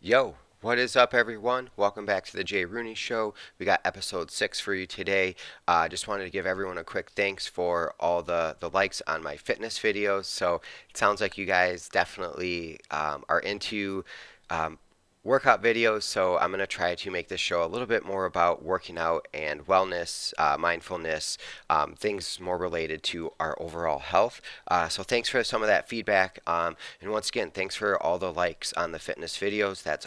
Yo, what is up, everyone? Welcome back to the Jay Rooney Show. We got episode 6 for you today. Just wanted to give everyone a quick thanks for all the likes on my fitness videos. So it sounds like you guys definitely are into um, workout videos. So I'm going to try to make this show a little bit more about working out and wellness, mindfulness, things more related to our overall health. So thanks for some of that feedback. And once again, thanks for all the likes on the fitness videos. That's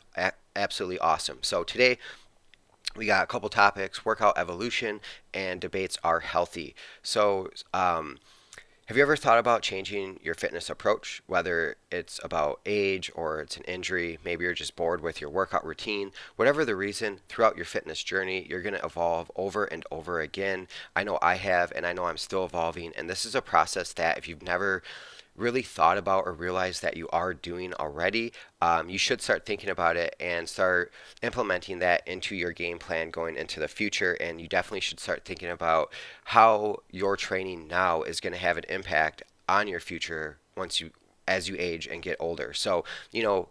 absolutely awesome. So today we got a couple topics: workout evolution and debates are healthy. So have you ever thought about changing your fitness approach, whether it's about age or it's an injury? Maybe you're just bored with your workout routine. Whatever the reason, throughout your fitness journey, you're going to evolve over and over again. I know I have, and I know I'm still evolving. And this is a process that if you've never really thought about or realized that you are doing already, you should start thinking about it and start implementing that into your game plan going into the future. And you definitely should start thinking about how your training now is going to have an impact on your future once you as you age and get older. So,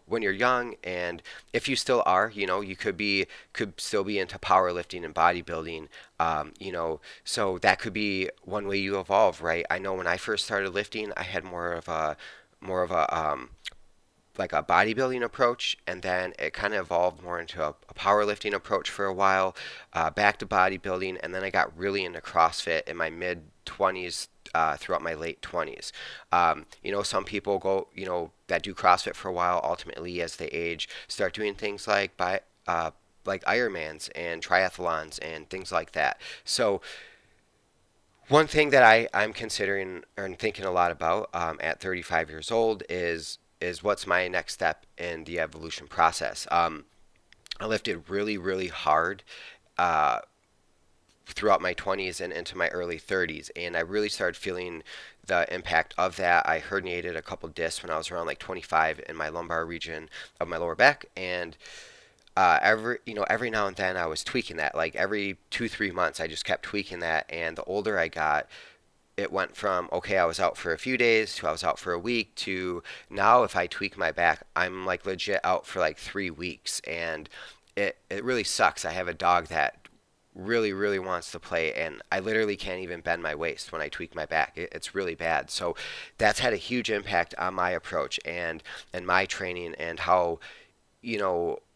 when you're young, and if you still are, you could still be into powerlifting and bodybuilding. So that could be one way you evolve, right? I know when I first started lifting, I had more of a like a bodybuilding approach, and then it kind of evolved more into a powerlifting approach for a while, back to bodybuilding, and then I got really into CrossFit in my mid 20s. Throughout my late 20s. Some people go, that do CrossFit for a while, ultimately, as they age, start doing things like Ironmans and triathlons and things like that. So, one thing that I'm considering and thinking a lot about at 35 years old is what's my next step in the evolution process. I lifted really, really hard uh, throughout my 20s and into my early 30s, and I really started feeling the impact of that. I herniated a couple discs when I was around like 25 in my lumbar region of my lower back, and every now and then I was tweaking that. Like every 2 3 months, I just kept tweaking that. And the older I got, it went from okay, I was out for a few days to I was out for a week to now if I tweak my back, I'm like legit out for like 3 weeks, and it really sucks. I have a dog that really really wants to play, and I literally can't even bend my waist when I tweak my back. It's really bad. So that's had a huge impact on my approach and my training and how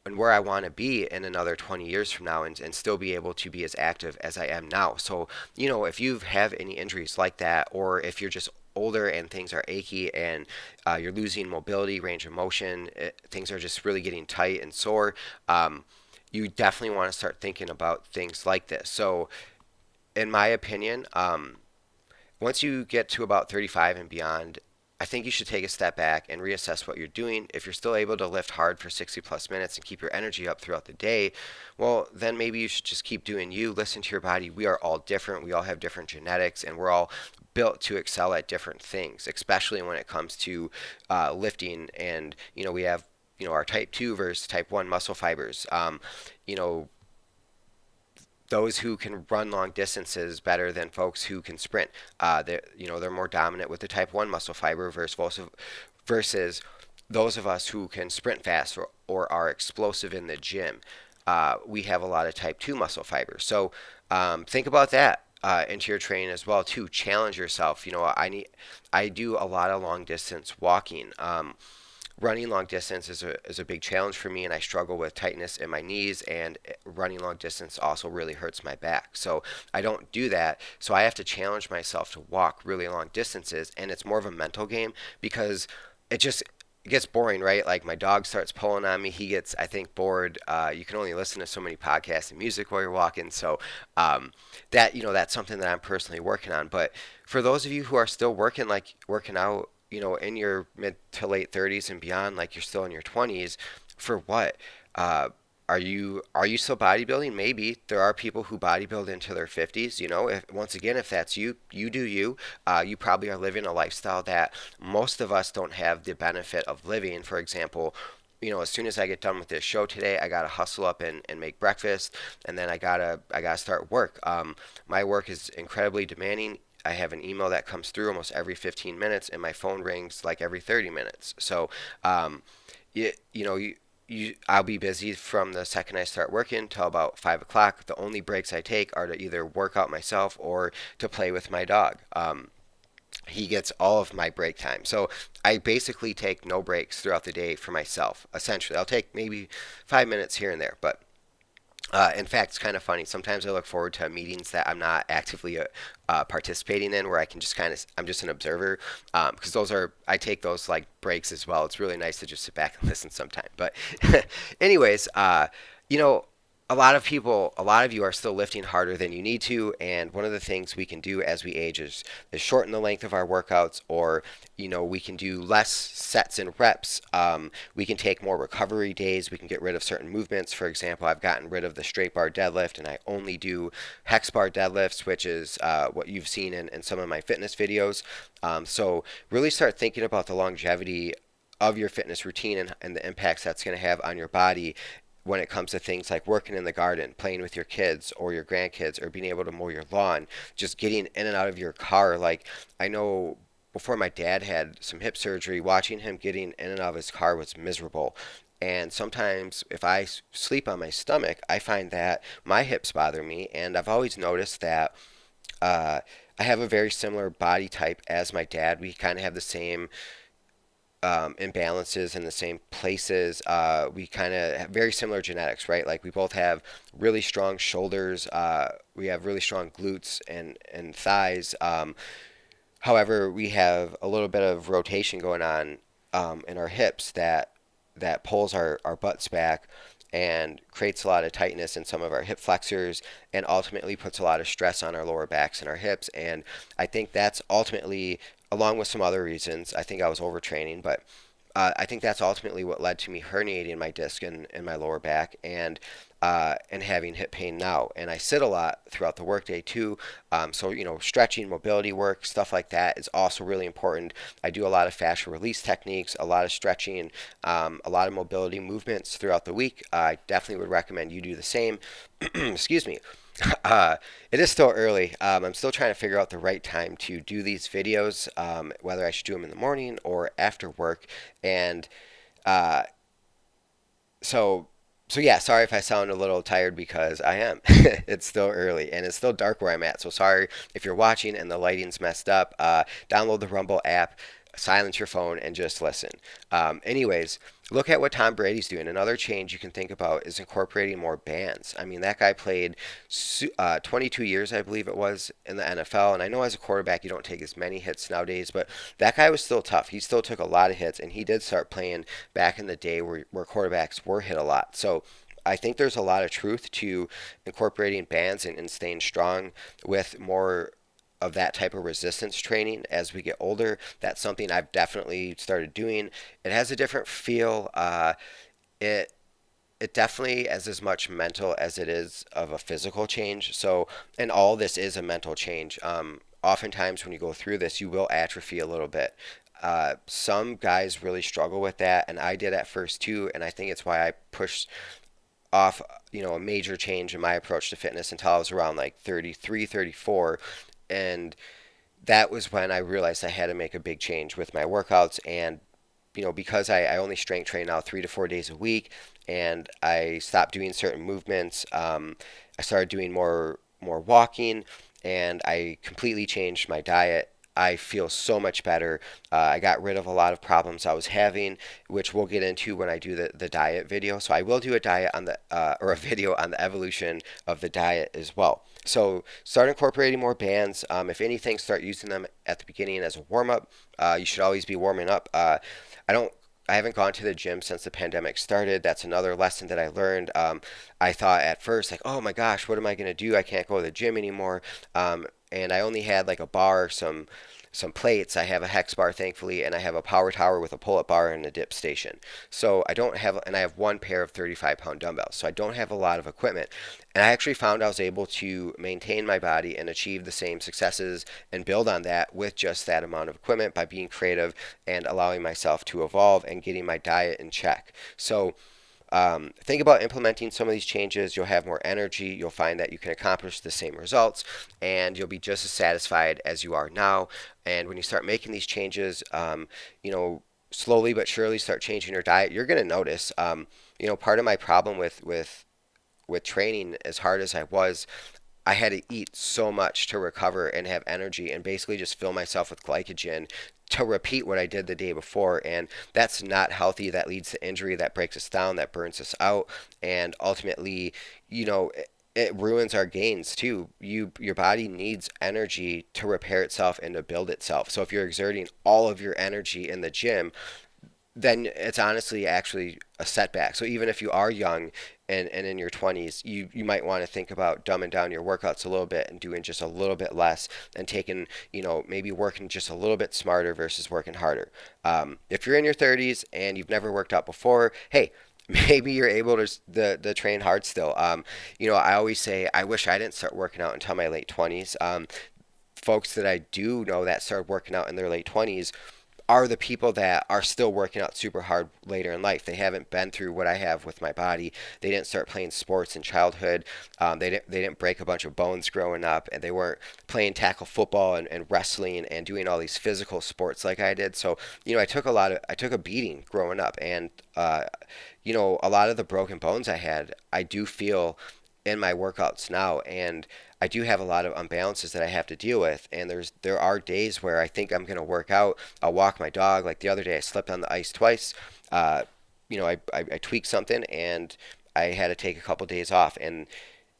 and where I want to be in another 20 years from now, and still be able to be as active as I am now. So, if you have any injuries like that, or if you're just older and things are achy and you're losing mobility, range of motion, things are just really getting tight and sore, you definitely want to start thinking about things like this. So, in my opinion, once you get to about 35 and beyond, I think you should take a step back and reassess what you're doing. If you're still able to lift hard for 60 plus minutes and keep your energy up throughout the day, well, then maybe you should just keep doing you. Listen to your body. We are all different. We all have different genetics, and we're all built to excel at different things, especially when it comes to lifting. And, we have, our type 2 versus type 1 muscle fibers. You know, those who can run long distances better than folks who can sprint. They're more dominant with the type 1 muscle fiber versus those of us who can sprint fast or are explosive in the gym. We have a lot of type 2 muscle fibers. So think about that. Into your training as well too. Challenge yourself. I do a lot of long distance walking. Running long distance is a big challenge for me, and I struggle with tightness in my knees, and running long distance also really hurts my back. So I don't do that. So I have to challenge myself to walk really long distances, and it's more of a mental game because it gets boring, right? Like my dog starts pulling on me. He gets, I think, bored. You can only listen to so many podcasts and music while you're walking. So that's something that I'm personally working on. But for those of you who are still working out, in your mid to late 30s and beyond, like you're still in your 20s, for what? Uh, are you still bodybuilding? Maybe there are people who bodybuild into their 50s. If once again, if that's you, you do you. You probably are living a lifestyle that most of us don't have the benefit of living. For example, as soon as I get done with this show today, I gotta hustle up and make breakfast, and then I gotta start work. My work is incredibly demanding. I have an email that comes through almost every 15 minutes, and my phone rings like every 30 minutes. So, you, you know, you, I'll be busy from the second I start working till about 5 o'clock. The only breaks I take are to either work out myself or to play with my dog. He gets all of my break time. So I basically take no breaks throughout the day for myself. Essentially, I'll take maybe 5 minutes here and there, but in fact, it's kind of funny. Sometimes I look forward to meetings that I'm not actively participating in, where I can just I'm just an observer, because I take those like breaks as well. It's really nice to just sit back and listen sometime. But, anyways, you know, a lot of you are still lifting harder than you need to, and one of the things we can do as we age is shorten the length of our workouts, or we can do less sets and reps. We can take more recovery days. We can get rid of certain movements. For example, I've gotten rid of the straight bar deadlift, and I only do hex bar deadlifts, which is what you've seen in some of my fitness videos. So really start thinking about the longevity of your fitness routine, and the impacts that's going to have on your body when it comes to things like working in the garden, playing with your kids or your grandkids, or being able to mow your lawn, just getting in and out of your car. Like, I know before my dad had some hip surgery, watching him getting in and out of his car was miserable. And sometimes if I sleep on my stomach, I find that my hips bother me. And I've always noticed that uh, I have a very similar body type as my dad. We kind of have the same imbalances in the same places. We kind of have very similar genetics, right? Like, we both have really strong shoulders. We have really strong glutes and thighs. However, we have a little bit of rotation going on in our hips that pulls our butts back and creates a lot of tightness in some of our hip flexors, and ultimately puts a lot of stress on our lower backs and our hips. And I think that's ultimately, along with some other reasons, I think I was overtraining, but I think that's ultimately what led to me herniating my disc in my lower back, and having hip pain now. And I sit a lot throughout the workday too. So, stretching, mobility work, stuff like that is also really important. I do a lot of fascia release techniques, a lot of stretching, a lot of mobility movements throughout the week. I definitely would recommend you do the same. Excuse me. Uh, it is still early. I'm still trying to figure out the right time to do these videos, whether I should do them in the morning or after work. And uh, so, so yeah, sorry if I sound a little tired, because I am. It's still early and it's still dark where I'm at. So sorry if you're watching and the lighting's messed up. Download the Rumble app, silence your phone, and just listen. Anyways, look at what Tom Brady's doing. Another change you can think about is incorporating more bands. I mean, that guy played 22 years, I believe it was, in the NFL. And I know as a quarterback, you don't take as many hits nowadays, but that guy was still tough. He still took a lot of hits, and he did start playing back in the day where quarterbacks were hit a lot. So I think there's a lot of truth to incorporating bands, and staying strong with more of that type of resistance training as we get older. That's something I've definitely started doing. It has a different feel. It it definitely is as much mental as it is of a physical change. So, and all this is a mental change. Oftentimes, when you go through this, you will atrophy a little bit. Some guys really struggle with that, and I did at first too. And I think it's why I pushed off, a major change in my approach to fitness until I was around like 33, 34, and that was when I realized I had to make a big change with my workouts. And because I only strength train now 3 to 4 days a week, and I stopped doing certain movements. I started doing more walking, and I completely changed my diet. I feel so much better. I got rid of a lot of problems I was having, which we'll get into when I do the diet video. So I will do a diet on the or a video on the evolution of the diet as well. So start incorporating more bands. If anything, start using them at the beginning as a warm up. You should always be warming up. I don't. I haven't gone to the gym since the pandemic started. That's another lesson that I learned. I thought at first, like, oh my gosh, what am I going to do? I can't go to the gym anymore. And I only had like a bar, some plates. I have a hex bar, thankfully, and I have a power tower with a pull-up bar and a dip station. So I don't have, and I have one pair of 35-pound dumbbells. So I don't have a lot of equipment. And I actually found I was able to maintain my body and achieve the same successes and build on that with just that amount of equipment by being creative and allowing myself to evolve and getting my diet in check. So think about implementing some of these changes. You'll have more energy. You'll find that you can accomplish the same results, and you'll be just as satisfied as you are now. And when you start making these changes, you know, slowly but surely start changing your diet, you're going to notice. Part of my problem with training as hard as I was, I had to eat so much to recover and have energy and basically just fill myself with glycogen to repeat what I did the day before. And that's not healthy. That leads to injury, that breaks us down, that burns us out. And ultimately, it ruins our gains too. Your body needs energy to repair itself and to build itself. So if you're exerting all of your energy in the gym, then it's honestly actually a setback. So even if you are young and in your 20s, you might want to think about dumbing down your workouts a little bit and doing just a little bit less and taking, maybe working just a little bit smarter versus working harder. If you're in your 30s and you've never worked out before, hey, maybe you're able to the train hard still. I always say I wish I didn't start working out until my late 20s. Folks that I do know that started working out in their late 20s are the people that are still working out super hard later in life. They haven't been through what I have with my body. They didn't start playing sports in childhood. They didn't break a bunch of bones growing up, and they weren't playing tackle football and wrestling and doing all these physical sports like I did. So I took a beating growing up, and a lot of the broken bones I had, I do feel in my workouts now, and I do have a lot of unbalances that I have to deal with. And there are days where I think I'm going to work out. I'll walk my dog. Like the other day, I slipped on the ice twice. Uh, I tweaked something, and I had to take a couple days off. And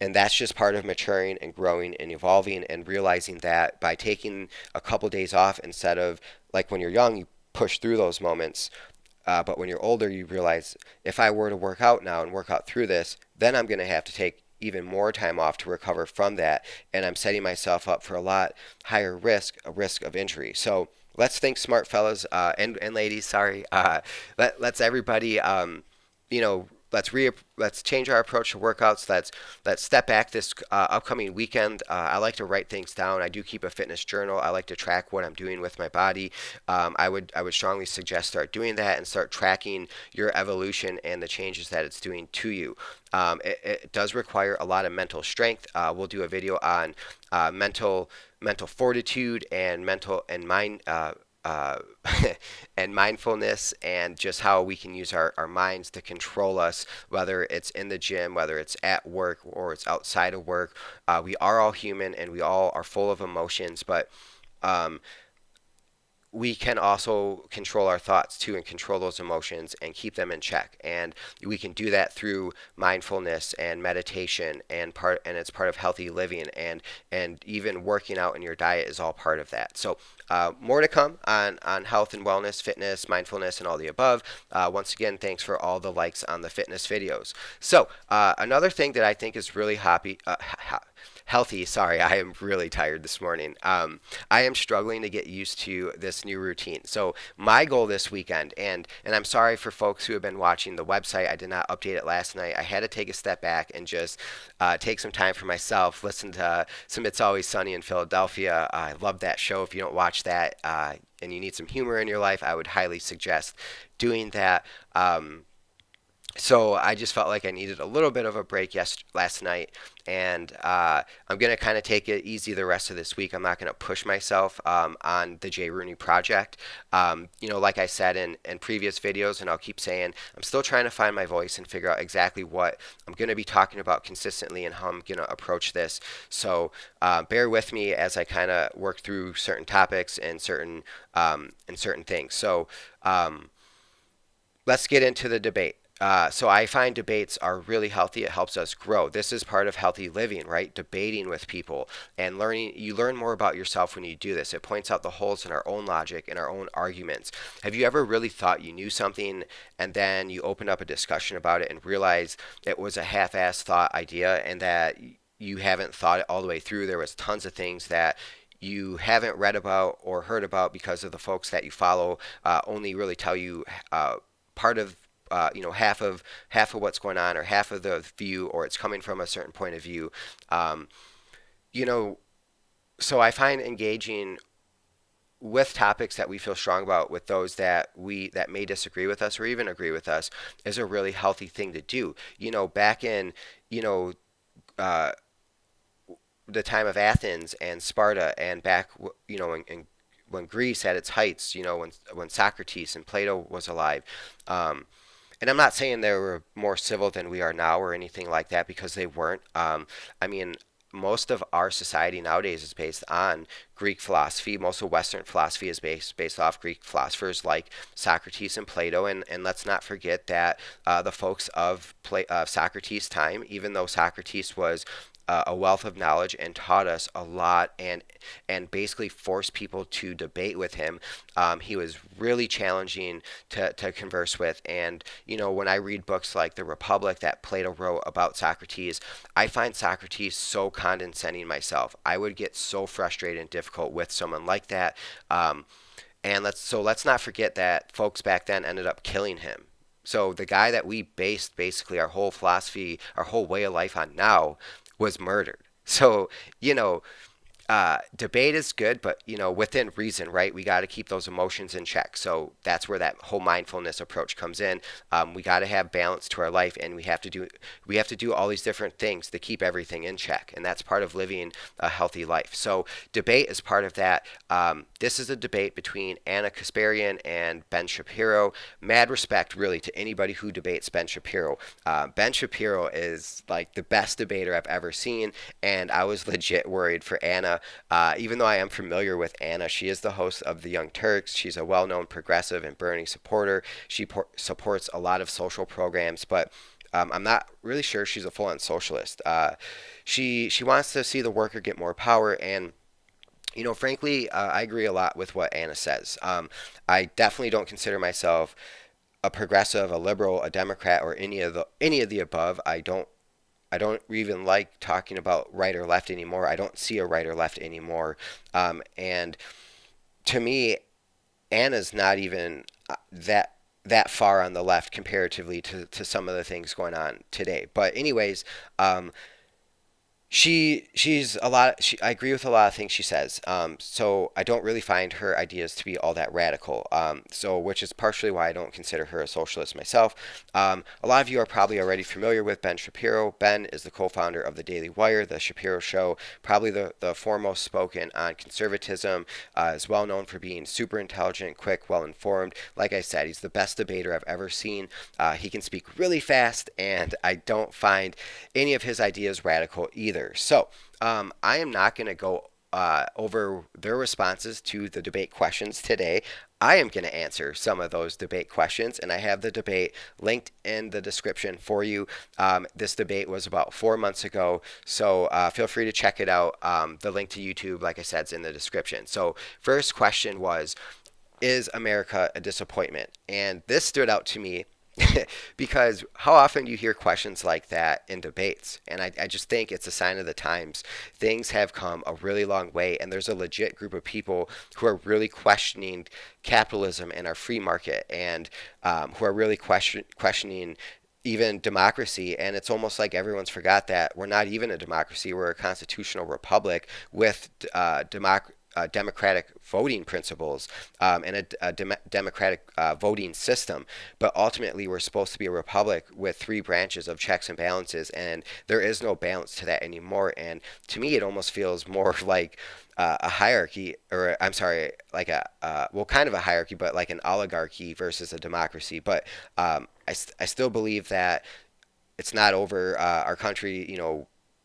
that's just part of maturing and growing and evolving and realizing that by taking a couple days off instead of like when you're young, you push through those moments. But when you're older, you realize if I were to work out now and work out through this, then I'm going to have to take even more time off to recover from that. And I'm setting myself up for a lot higher risk, a risk of injury. So let's think smart, fellas and ladies. Sorry. Let's everybody, you know, let's change our approach to workouts. Let's step back this upcoming weekend. I like to write things down. I do keep a fitness journal. I like to track what I'm doing with my body. I would strongly suggest start doing that and start tracking your evolution and the changes that it's doing to you. It does require a lot of mental strength. We'll do a video on mental fortitude and mental and mind. Uh, and mindfulness and just how we can use our minds to control us, whether it's in the gym, whether it's at work, or it's outside of work. We are all human and we all are full of emotions, but um, we can also control our thoughts too and control those emotions and keep them in check. And we can do that through mindfulness and meditation and it's part of healthy living, and even working out in your diet is all part of that. So more to come on health and wellness, fitness, mindfulness, and all the above. Once again, thanks for all the likes on the fitness videos. So another thing that I think is really healthy. Sorry, I am really tired this morning. I am struggling to get used to this new routine. So my goal this weekend, and I'm sorry for folks who have been watching the website. I did not update it last night. I had to take a step back and just take some time for myself. Listen to some It's Always Sunny in Philadelphia. I love that show. If you don't watch that and you need some humor in your life, I would highly suggest doing that. So I just felt like I needed a little bit of a break last night, and I'm gonna kind of take it easy the rest of this week. I'm not gonna push myself on the JRooneyProject. Like I said in previous videos, and I'll keep saying, I'm still trying to find my voice and figure out exactly what I'm gonna be talking about consistently and how I'm gonna approach this. So bear with me as I kind of work through certain topics and certain things. So let's get into the debate. So I find debates are really healthy. It helps us grow. This is part of healthy living, right? Debating with people and learning. You learn more about yourself when you do this. It points out the holes in our own logic and our own arguments. Have you ever really thought you knew something and then you open up a discussion about it and realize it was a half-assed thought idea and that you haven't thought it all the way through? There was tons of things that you haven't read about or heard about because of the folks that you follow only really tell you part of half of what's going on or half of the view, or it's coming from a certain point of view. Um, you know, so I find engaging with topics that we feel strong about with those that may disagree with us or even agree with us is a really healthy thing to do. Back in you know uh, the time of Athens and Sparta and back in when Greece at its heights, when Socrates and Plato was alive. Um, and I'm not saying they were more civil than we are now or anything like that, because they weren't. I mean, most of our society nowadays is based on Greek philosophy. Most of Western philosophy is based off Greek philosophers like Socrates and Plato. And let's not forget that the folks of Socrates' time, even though Socrates was a wealth of knowledge and taught us a lot, and basically forced people to debate with him. He was really challenging to converse with. And, when I read books like The Republic that Plato wrote about Socrates, I find Socrates so condescending myself. I would get so frustrated and difficult with someone like that. And let's not forget that folks back then ended up killing him. So the guy that we based basically our whole philosophy, our whole way of life on now, was murdered. So, you know, debate is good, but within reason, right? We got to keep those emotions in check. So that's where that whole mindfulness approach comes in. We got to have balance to our life, and we have to do all these different things to keep everything in check, and that's part of living a healthy life. So debate is part of that. This is a debate between Anna Kasparian and Ben Shapiro. Mad respect, really, to anybody who debates Ben Shapiro. Ben Shapiro is like the best debater I've ever seen, and I was legit worried for Anna. Even though I am familiar with Anna, she is the host of The Young Turks. She's a well-known progressive and Bernie supporter. She supports a lot of social programs, but I'm not really sure she's a full-on socialist. She wants to see the worker get more power, and frankly, I agree a lot with what Anna says. I definitely don't consider myself a progressive, a liberal, a Democrat, or any of the above. I don't even like talking about right or left anymore. I don't see a right or left anymore. And to me, Anna's not even that far on the left comparatively to some of the things going on today. But anyways, she's a lot. I agree with a lot of things she says. So I don't really find her ideas to be all that radical. So which is partially why I don't consider her a socialist myself. A lot of you are probably already familiar with Ben Shapiro. Ben is the co-founder of the Daily Wire, the Shapiro Show, probably the foremost spoken on conservatism. Is well known for being super intelligent, quick, well informed. Like I said, he's the best debater I've ever seen. He can speak really fast, and I don't find any of his ideas radical either. So I am not going to go over their responses to the debate questions today. I am going to answer some of those debate questions, and I have the debate linked in the description for you. This debate was about 4 months ago, so feel free to check it out. The link to YouTube, like I said, is in the description. So first question was, is America a disappointment? And this stood out to me because how often do you hear questions like that in debates? And I just think it's a sign of the times. Things have come a really long way, and there's a legit group of people who are really questioning capitalism and our free market, and who are really questioning even democracy. And it's almost like everyone's forgot that we're not even a democracy. We're a constitutional republic with democratic voting principles, and a democratic voting system. But ultimately, we're supposed to be a republic with three branches of checks and balances, and there is no balance to that anymore. And to me, it almost feels more like a hierarchy, or I'm sorry, like well, kind of a hierarchy, but like an oligarchy versus a democracy. But I still believe that it's not over. Our country,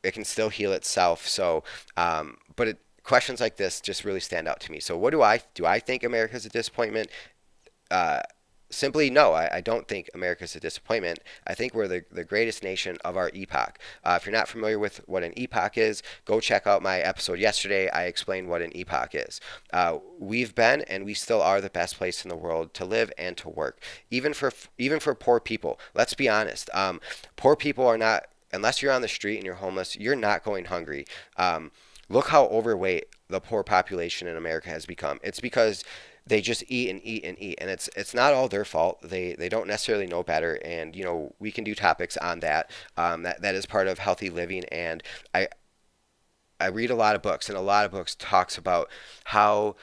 it can still heal itself. So, but questions like this just really stand out to me. So what do I think America's a disappointment? Uh, Simply no, I don't think America's a disappointment. I think we're the greatest nation of our epoch. If you're not familiar with what an epoch is, go check out my episode yesterday. I explained what an epoch is. We've been and we still are the best place in the world to live and to work, even for poor people. Let's be honest. Poor people are not, unless you're on the street and you're homeless, you're not going hungry. Look how overweight the poor population in America has become. It's because they just eat and eat and eat, and it's not all their fault. They don't necessarily know better, and we can do topics on that. That is part of healthy living, and I read a lot of books, and a lot of books talks about how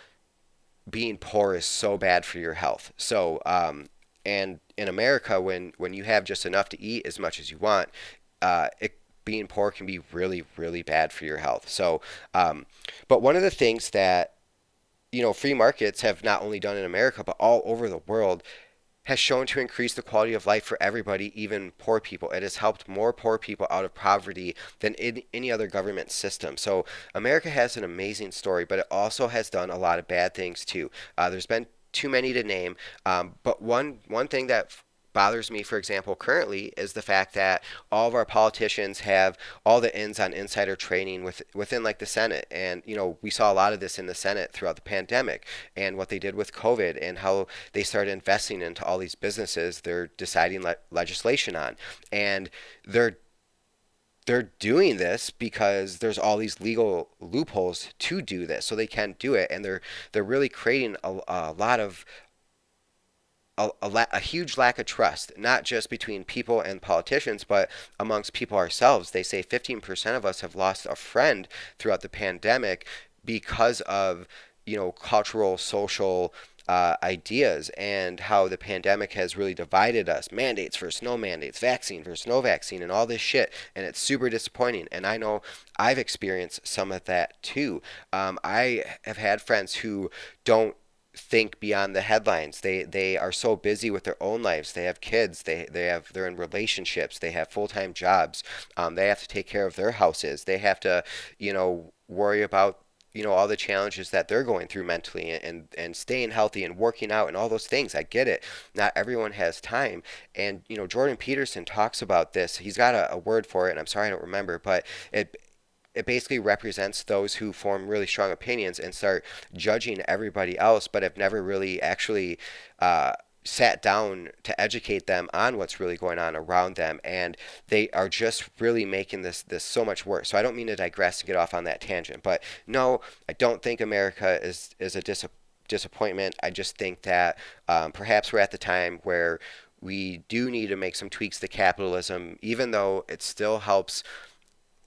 being poor is so bad for your health. So and in America, when you have just enough to eat as much as you want, being poor can be really, really bad for your health. So, but one of the things that free markets have not only done in America, but all over the world, has shown to increase the quality of life for everybody, even poor people. It has helped more poor people out of poverty than any other government system. So America has an amazing story, but it also has done a lot of bad things too. There's been too many to name, but one thing that bothers me, for example, currently is the fact that all of our politicians have all the ins on insider trading within like the Senate, and we saw a lot of this in the Senate throughout the pandemic and what they did with COVID and how they started investing into all these businesses they're deciding legislation on, and they're they're doing this because there's all these legal loopholes to do this, so they can do it, and they're really creating a lot of a huge lack of trust, not just between people and politicians, but amongst people ourselves. They say 15% of us have lost a friend throughout the pandemic because of, cultural, social ideas, and how the pandemic has really divided us. Mandates versus no mandates, vaccine versus no vaccine, and all this shit. And it's super disappointing. And I know I've experienced some of that too. I have had friends who don't think beyond the headlines. They are so busy with their own lives. They have kids. They're in relationships. They have full-time jobs. They have to take care of their houses. They have to, worry about all the challenges that they're going through mentally, and staying healthy and working out and all those things. I get it. Not everyone has time. And Jordan Peterson talks about this. He's got a word for it, and I'm sorry I don't remember, but it basically represents those who form really strong opinions and start judging everybody else, but have never really actually sat down to educate them on what's really going on around them, and they are just really making this so much worse. So I don't mean to digress and get off on that tangent, but no, I don't think America is a disappointment. I just think that perhaps we're at the time where we do need to make some tweaks to capitalism, even though it still helps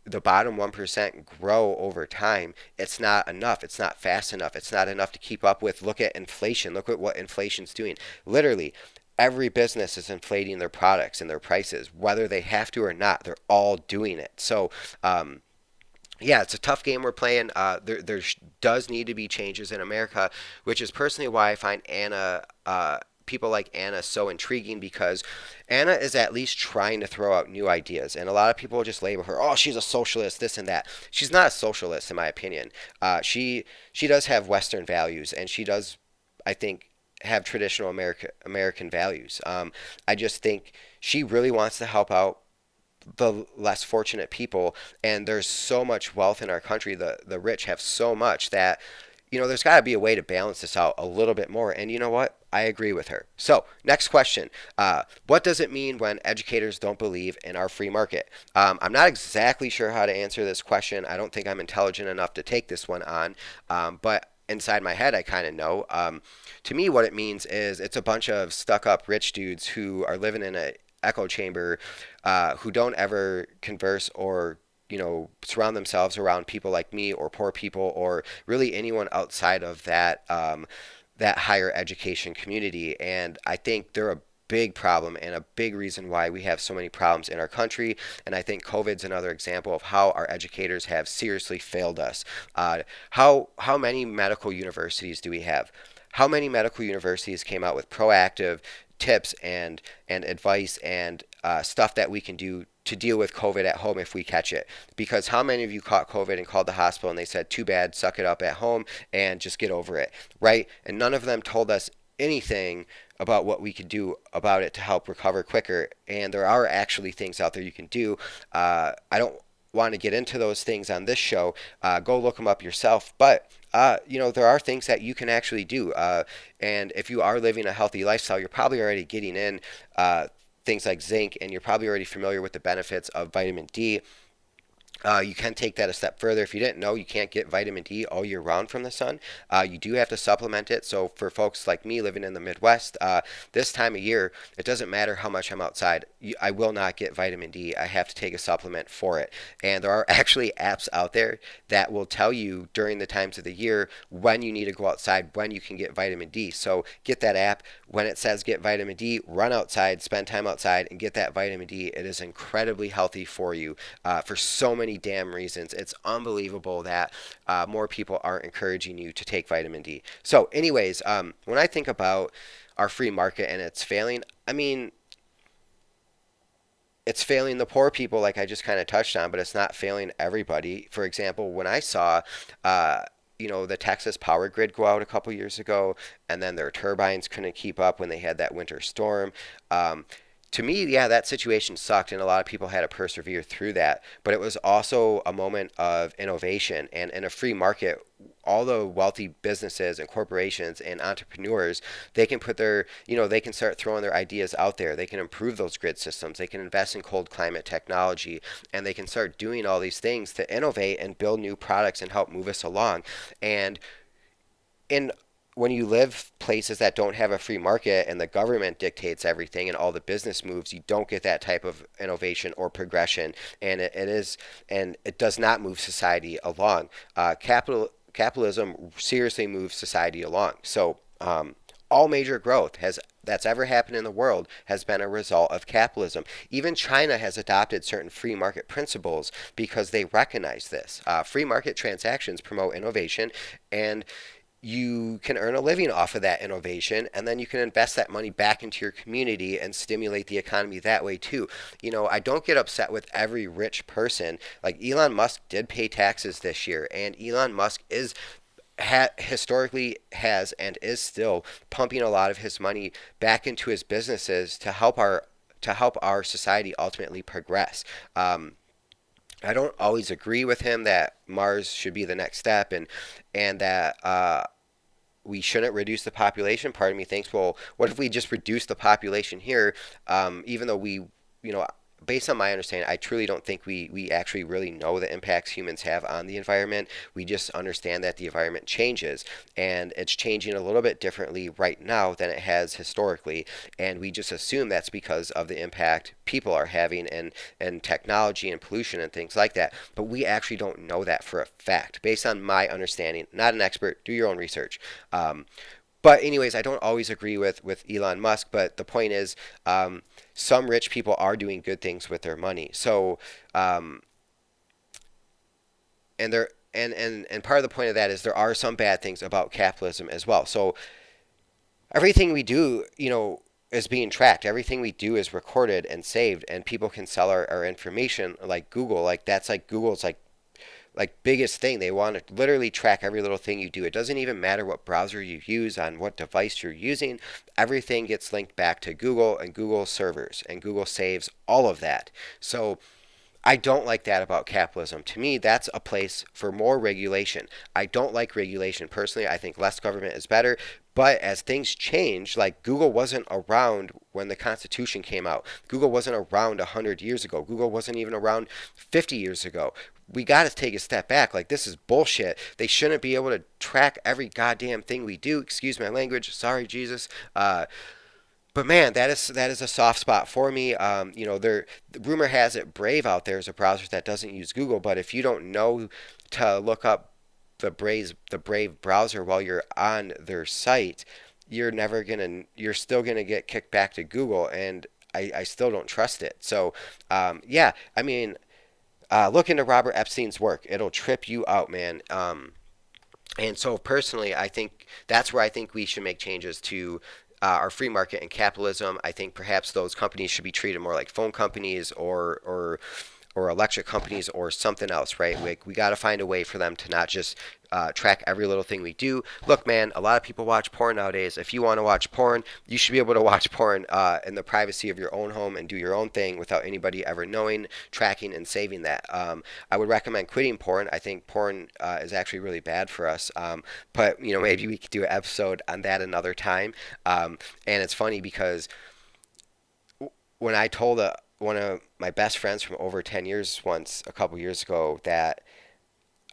the bottom 1% grow over time. It's not enough. It's not fast enough. It's not enough to keep up with. Look at inflation. Look at what inflation's doing. Literally, every business is inflating their products and their prices, whether they have to or not. They're all doing it. So, yeah, it's a tough game we're playing. There does need to be changes in America, which is personally why I find people like Anna so intriguing, because Anna is at least trying to throw out new ideas. And a lot of people just label her, oh, she's a socialist, this and that. She's not a socialist, in my opinion. She does have Western values, and she does, I think, have traditional American values. I just think she really wants to help out the less fortunate people, and there's so much wealth in our country. The rich have so much that there's got to be a way to balance this out a little bit more. And you know what? I agree with her. So, next question. What does it mean when educators don't believe in our free market? I'm not exactly sure how to answer this question. I don't think I'm intelligent enough to take this one on, but inside my head, I kind of know. To me, what it means is it's a bunch of stuck-up rich dudes who are living in an echo chamber, who don't ever converse or surround themselves around people like me or poor people or really anyone outside of that higher education community. And I think they're a big problem and a big reason why we have so many problems in our country. And I think COVID's another example of how our educators have seriously failed us. How many medical universities do we have? How many medical universities came out with proactive tips and advice and stuff that we can do to deal with COVID at home if we catch it? Because how many of you caught COVID and called the hospital and they said, too bad, suck it up at home and just get over it, right? And none of them told us anything about what we could do about it to help recover quicker. And there are actually things out there you can do. I don't want to get into those things on this show. Go look them up yourself. But there are things that you can actually do. And if you are living a healthy lifestyle, you're probably already getting in things like zinc, and you're probably already familiar with the benefits of vitamin D. You can take that a step further. If you didn't know, you can't get vitamin D all year round from the sun. You do have to supplement it. So for folks like me living in the Midwest, this time of year, it doesn't matter how much I'm outside. I will not get vitamin D. I have to take a supplement for it. And there are actually apps out there that will tell you during the times of the year when you need to go outside, when you can get vitamin D. So get that app. When it says get vitamin D, run outside, spend time outside, and get that vitamin D. It is incredibly healthy for you for so many many damn reasons. It's unbelievable that more people aren't encouraging you to take vitamin D. So, anyways, when I think about our free market and it's failing, I mean, it's failing the poor people, like I just kind of touched on, but it's not failing everybody. For example, when I saw, uh, the Texas power grid go out a couple years ago, and then their turbines couldn't keep up when they had that winter storm. Um, to me, yeah, that situation sucked, and a lot of people had to persevere through that. But it was also a moment of innovation, and in a free market, all the wealthy businesses and corporations and entrepreneurs, they can put their, they can start throwing their ideas out there. They can improve those grid systems. They can invest in cold climate technology, and they can start doing all these things to innovate and build new products and help move us along. And in when you live places that don't have a free market and the government dictates everything and all the business moves, you don't get that type of innovation or progression, and it does not move society along. Capitalism seriously moves society along. So all major growth has that's ever happened in the world has been a result of capitalism. Even China has adopted certain free market principles because they recognize this. Free market transactions promote innovation, and you can earn a living off of that innovation, and then you can invest that money back into your community and stimulate the economy that way too. I don't get upset with every rich person. Like Elon Musk did pay taxes this year, and Elon Musk is historically has and is still pumping a lot of his money back into his businesses to help our society ultimately progress. I don't always agree with him that Mars should be the next step, and that we shouldn't reduce the population. Part of me thinks, well, what if we just reduce the population here? Even though based on my understanding, I truly don't think we actually really know the impacts humans have on the environment. We just understand that the environment changes, and it's changing a little bit differently right now than it has historically. And we just assume that's because of the impact people are having and technology and pollution and things like that. But we actually don't know that for a fact. Based on my understanding, not an expert, do your own research. But anyways, I don't always agree with Elon Musk, but the point is, some rich people are doing good things with their money. So, and there and part of the point of that is there are some bad things about capitalism as well. So everything we do, is being tracked. Everything we do is recorded and saved, and people can sell our information, like Google. Like that's like Google's biggest thing. They want to literally track every little thing you do. It doesn't even matter what browser you use, on what device you're using. Everything gets linked back to Google and Google servers, and Google saves all of that. So I don't like that about capitalism. To me, that's a place for more regulation. I don't like regulation personally. I think less government is better. But as things change, like Google wasn't around when the Constitution came out. Google wasn't around 100 years ago. Google wasn't even around 50 years ago. We got to take a step back. Like, this is bullshit. They shouldn't be able to track every goddamn thing we do. Excuse my language. Sorry, Jesus. But man, that is a soft spot for me. The rumor has it Brave out there is a browser that doesn't use Google, but if you don't know to look up the Brave browser while you're on their site, you're still gonna get kicked back to Google, and I still don't trust it. So yeah, I mean, look into Robert Epstein's work. It'll trip you out, man. And so personally, I think that's where I think we should make changes to our free market and capitalism. I think perhaps those companies should be treated more like phone companies or electric companies or something else, right? We got to find a way for them to not just track every little thing we do. Look, man, a lot of people watch porn nowadays. If you want to watch porn, you should be able to watch porn in the privacy of your own home and do your own thing without anybody ever knowing, tracking, and saving that. I would recommend quitting porn. I think porn is actually really bad for us. But maybe we could do an episode on that another time. And it's funny because when I told one of my best friends from over 10 years once, a couple years ago, that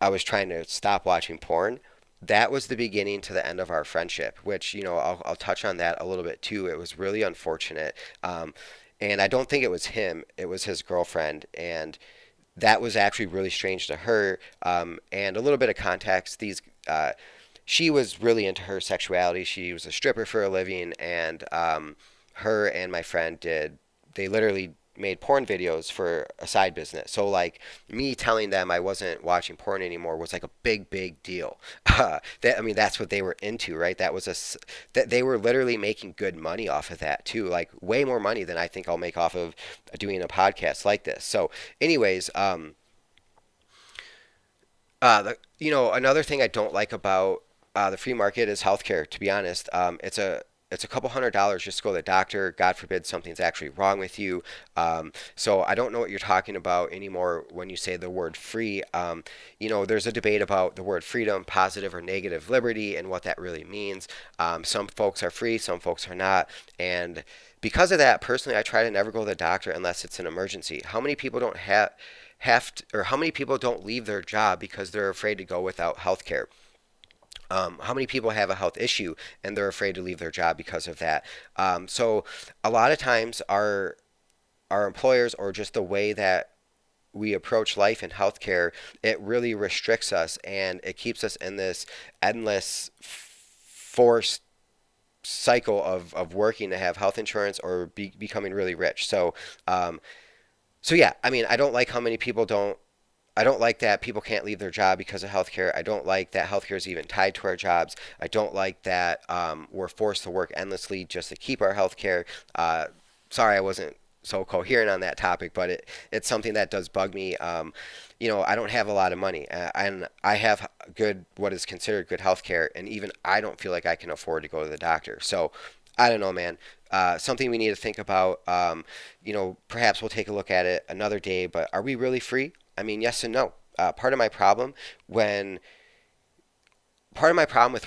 I was trying to stop watching porn, that was the beginning to the end of our friendship, which, I'll touch on that a little bit too. It was really unfortunate. And I don't think it was him, it was his girlfriend. And that was actually really strange to her. And a little bit of context, she was really into her sexuality. She was a stripper for a living, and her and my friend they literally made porn videos for a side business. So like me telling them I wasn't watching porn anymore was like a big deal. I mean, that's what they were into, right? That they were literally making good money off of that too, like way more money than I think I'll make off of doing a podcast like this. So, anyways, another thing I don't like about the free market is healthcare. To be honest, it's a couple $100 just to go to the doctor. God forbid something's actually wrong with you. So I don't know what you're talking about anymore when you say the word free. There's a debate about the word freedom, positive or negative liberty, and what that really means. Some folks are free, some folks are not, and because of that, personally, I try to never go to the doctor unless it's an emergency. How many people don't have to, or how many people don't leave their job because they're afraid to go without health care? How many people have a health issue and they're afraid to leave their job because of that? So a lot of times our employers, or just the way that we approach life in healthcare, it really restricts us and it keeps us in this endless forced cycle of working to have health insurance or becoming really rich. So yeah, I mean, I don't like how many people don't. I don't like that people can't leave their job because of healthcare. I don't like that healthcare is even tied to our jobs. I don't like that we're forced to work endlessly just to keep our healthcare. Sorry, I wasn't so coherent on that topic, but it's something that does bug me. I don't have a lot of money, and I have what is considered good healthcare, and even I don't feel like I can afford to go to the doctor. So I don't know, man. Something we need to think about. Perhaps we'll take a look at it another day. But are we really free? I mean, yes and no. When part of my problem with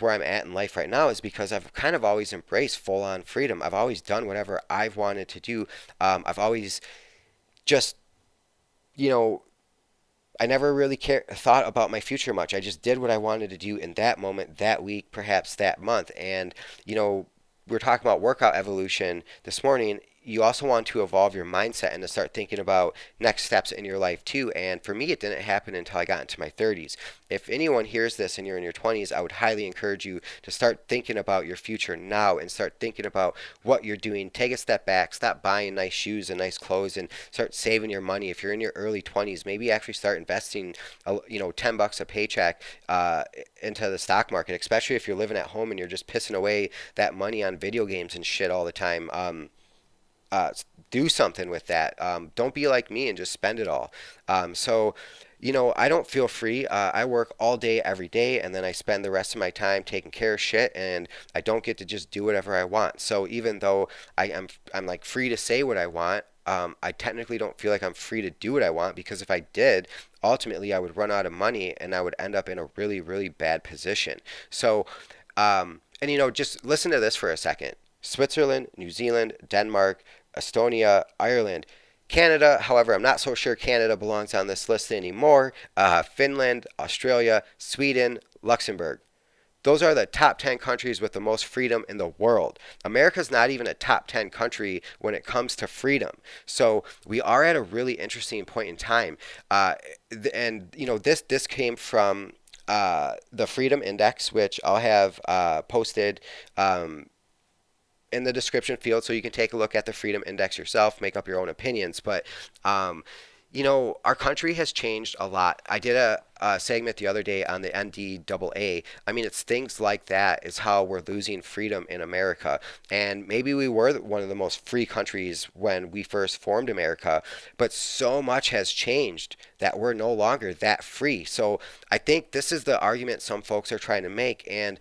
where I'm at in life right now is because I've kind of always embraced full on freedom. I've always done whatever I've wanted to do. I've always just, you know, I never really thought about my future much. I just did what I wanted to do in that moment, that week, perhaps that month. And, we were talking about workout evolution this morning. You also want to evolve your mindset and to start thinking about next steps in your life too. And for me, it didn't happen until I got into my 30s. If anyone hears this and you're in your 20s, I would highly encourage you to start thinking about your future now and start thinking about what you're doing. Take a step back, stop buying nice shoes and nice clothes, and start saving your money. If you're in your early 20s, maybe actually start investing, $10 a paycheck into the stock market, especially if you're living at home and you're just pissing away that money on video games and shit all the time. Uh, do something with that. Don't be like me and just spend it all. I don't feel free. I work all day, every day, and then I spend the rest of my time taking care of shit, and I don't get to just do whatever I want. So even though I'm like free to say what I want, I technically don't feel like I'm free to do what I want, because if I did, ultimately I would run out of money and I would end up in a really, really bad position. So, just listen to this for a second. Switzerland, New Zealand, Denmark, Estonia, Ireland, Canada. However, I'm not so sure Canada belongs on this list anymore. Finland, Australia, Sweden, Luxembourg. Those are the top 10 countries with the most freedom in the world. America's not even a top 10 country when it comes to freedom. So we are at a really interesting point in time. This came from the Freedom Index, which I'll have posted in the description field, so you can take a look at the Freedom Index yourself, make up your own opinions. But our country has changed a lot. I did a segment the other day on the NDAA. I mean, it's things like that is how we're losing freedom in America. And maybe we were one of the most free countries when we first formed America, but so much has changed that we're no longer that free. So I think this is the argument some folks are trying to make, and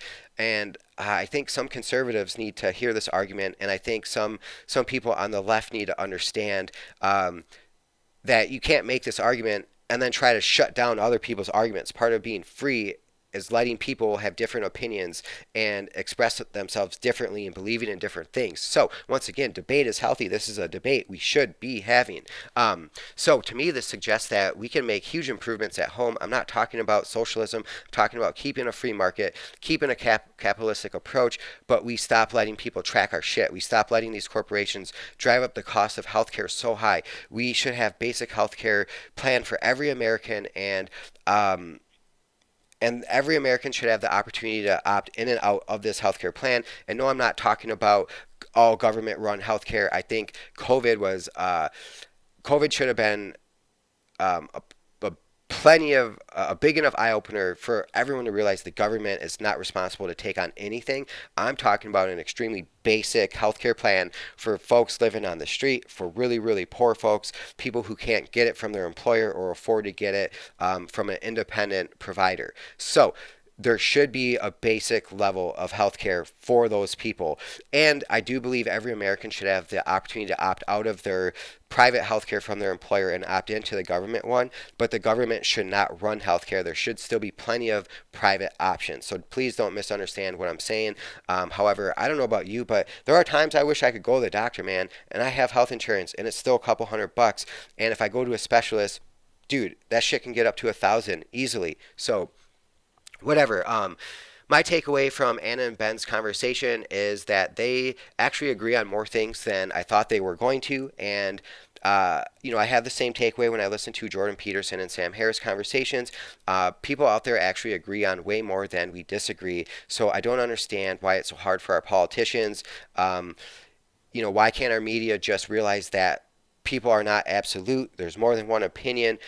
I think some conservatives need to hear this argument, and I think some people on the left need to understand that you can't make this argument and then try to shut down other people's arguments. Part of being free is letting people have different opinions and express themselves differently and believing in different things. So once again, debate is healthy. This is a debate we should be having. So to me, this suggests that we can make huge improvements at home. I'm not talking about socialism. I'm talking about keeping a free market, keeping a capitalistic approach, but we stop letting people track our shit. We stop letting these corporations drive up the cost of healthcare so high. We should have basic healthcare plan for every American, and every American should have the opportunity to opt in and out of this healthcare plan. And no, I'm not talking about all government-run healthcare. I think COVID was COVID should have been a plenty of a big enough eye opener for everyone to realize the government is not responsible to take on anything. I'm talking about an extremely basic healthcare plan for folks living on the street, for really, really poor folks, people who can't get it from their employer or afford to get it from an independent provider. So there should be a basic level of healthcare for those people. And I do believe every American should have the opportunity to opt out of their private healthcare from their employer and opt into the government one, but the government should not run healthcare. There should still be plenty of private options. So please don't misunderstand what I'm saying. However, I don't know about you, but there are times I wish I could go to the doctor, man, and I have health insurance and it's still a couple $100. And if I go to a specialist, dude, that shit can get up to 1,000 easily. So whatever. My takeaway from Anna and Ben's conversation is that they actually agree on more things than I thought they were going to. And, I have the same takeaway when I listen to Jordan Peterson and Sam Harris conversations. People out there actually agree on way more than we disagree. So I don't understand why it's so hard for our politicians. Why can't our media just realize that people are not absolute? There's more than one opinion.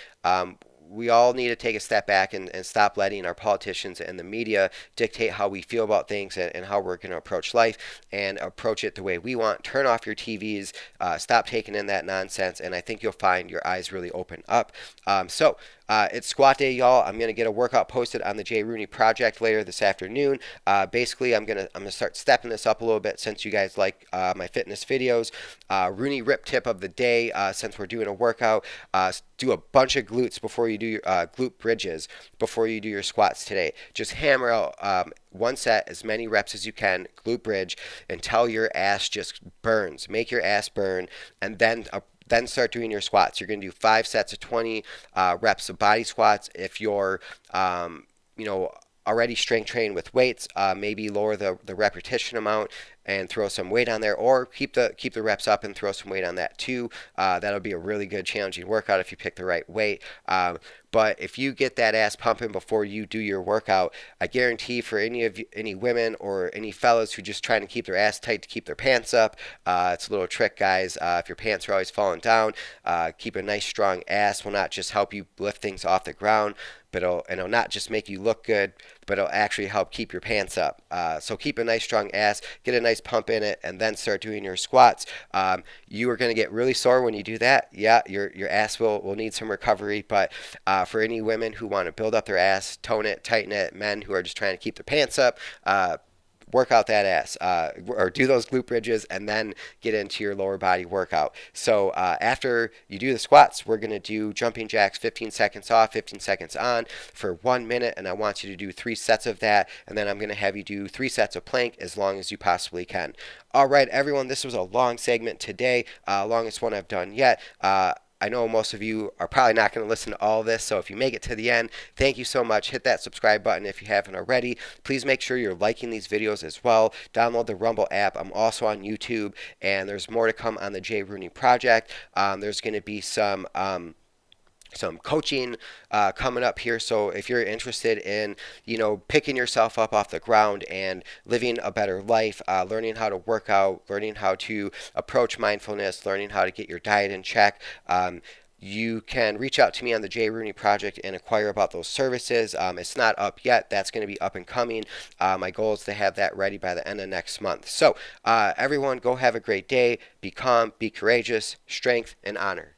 We all need to take a step back and stop letting our politicians and the media dictate how we feel about things and how we're going to approach life and approach it the way we want. Turn off your TVs, stop taking in that nonsense, and I think you'll find your eyes really open up. It's squat day, y'all. I'm gonna get a workout posted on the JRooneyProject later this afternoon. Basically, I'm gonna start stepping this up a little bit since you guys like my fitness videos. Rooney rip tip of the day, since we're doing a workout. Do a bunch of glutes before you do your glute bridges before you do your squats today. Just hammer out one set, as many reps as you can, glute bridge, until your ass just burns. Make your ass burn, and then start doing your squats. You're going to do 5 sets of 20 reps of body squats. If you're, already strength trained with weights, maybe lower the repetition amount and throw some weight on there, or keep the reps up and throw some weight on that too. That'll be a really good challenging workout if you pick the right weight. But if you get that ass pumping before you do your workout, I guarantee for any women or any fellas who just trying to keep their ass tight to keep their pants up, it's a little trick, guys. If your pants are always falling down, keep a nice strong ass will not just help you lift things off the ground, but it'll not just make you look good, but it'll actually help keep your pants up. So keep a nice strong ass, get a nice pump in it, and then start doing your squats. You are going to get really sore when you do that. Yeah, your ass will need some recovery, but for any women who want to build up their ass, tone it, tighten it, men who are just trying to keep their pants up, work out that ass, or do those glute bridges, and then get into your lower body workout. So after you do the squats, we're going to do jumping jacks, 15 seconds off, 15 seconds on for 1 minute, and I want you to do 3 sets of that, and then I'm going to have you do 3 sets of plank as long as you possibly can. All right, everyone, this was a long segment today, longest one I've done yet. I know most of you are probably not going to listen to all of this, so if you make it to the end, thank you so much. Hit that subscribe button if you haven't already. Please make sure you're liking these videos as well. Download the Rumble app. I'm also on YouTube, and there's more to come on the JRooneyProject. There's going to be some coaching coming up here. So if you're interested in, picking yourself up off the ground and living a better life, learning how to work out, learning how to approach mindfulness, learning how to get your diet in check, you can reach out to me on the J Rooney Project and inquire about those services. It's not up yet. That's going to be up and coming. My goal is to have that ready by the end of next month. So everyone, go have a great day. Be calm, be courageous, strength, and honor.